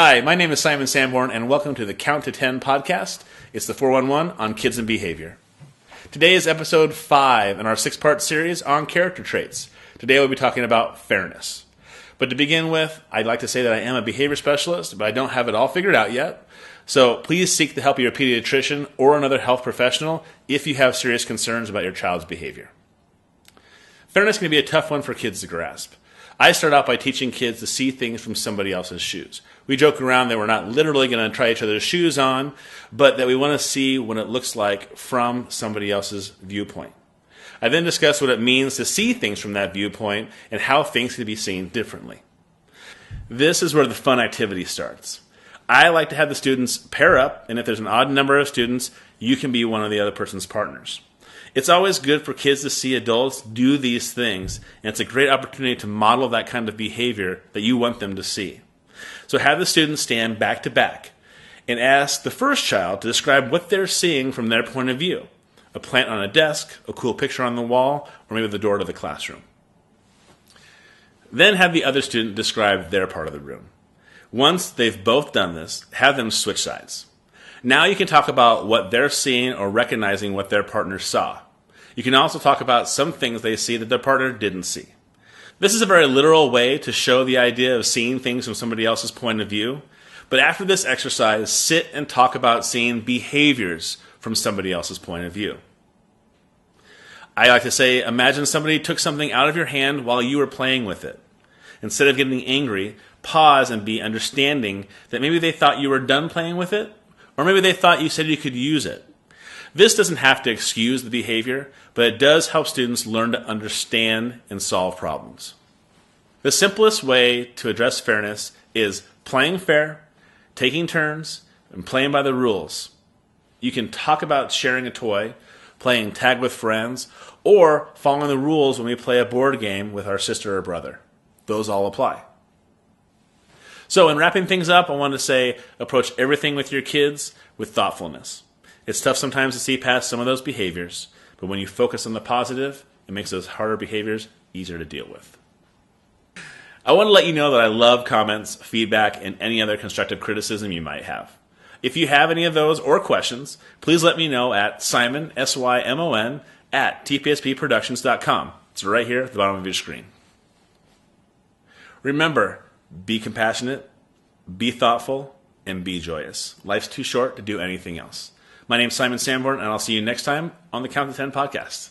Hi, my name is Simon Sanborn, and welcome to the Count to 10 podcast. It's the 411 on kids and behavior. Today is episode 5 in our 6-part series on character traits. Today we'll be talking about fairness. But to begin with, I'd like to say that I am a behavior specialist, but I don't have it all figured out yet. So please seek the help of your pediatrician or another health professional if you have serious concerns about your child's behavior. Fairness can be a tough one for kids to grasp. I start out by teaching kids to see things from somebody else's shoes. We joke around that we're not literally going to try each other's shoes on, but that we want to see what it looks like from somebody else's viewpoint. I then discuss what it means to see things from that viewpoint and how things can be seen differently. This is where the fun activity starts. I like to have the students pair up, and if there's an odd number of students, you can be one of the other person's partners. It's always good for kids to see adults do these things, and it's a great opportunity to model that kind of behavior that you want them to see. So have the students stand back to back and ask the first child to describe what they're seeing from their point of view. A plant on a desk, a cool picture on the wall, or maybe the door to the classroom. Then have the other student describe their part of the room. Once they've both done this, have them switch sides. Now you can talk about what they're seeing or recognizing what their partner saw. You can also talk about some things they see that their partner didn't see. This is a very literal way to show the idea of seeing things from somebody else's point of view. But after this exercise, sit and talk about seeing behaviors from somebody else's point of view. I like to say, imagine somebody took something out of your hand while you were playing with it. Instead of getting angry, pause and be understanding that maybe they thought you were done playing with it, or maybe they thought you said you could use it. This doesn't have to excuse the behavior, but it does help students learn to understand and solve problems. The simplest way to address fairness is playing fair, taking turns, and playing by the rules. You can talk about sharing a toy, playing tag with friends, or following the rules when we play a board game with our sister or brother. Those all apply. So in wrapping things up, I want to say approach everything with your kids with thoughtfulness. It's tough sometimes to see past some of those behaviors, but when you focus on the positive, it makes those harder behaviors easier to deal with. I want to let you know that I love comments, feedback, and any other constructive criticism you might have. If you have any of those or questions, please let me know at Simon, S-Y-M-O-N, at tpspproductions.com. It's right here at the bottom of your screen. Remember, be compassionate, be thoughtful, and be joyous. Life's too short to do anything else. My name's Simon Sanborn, and I'll see you next time on the Count to 10 podcast.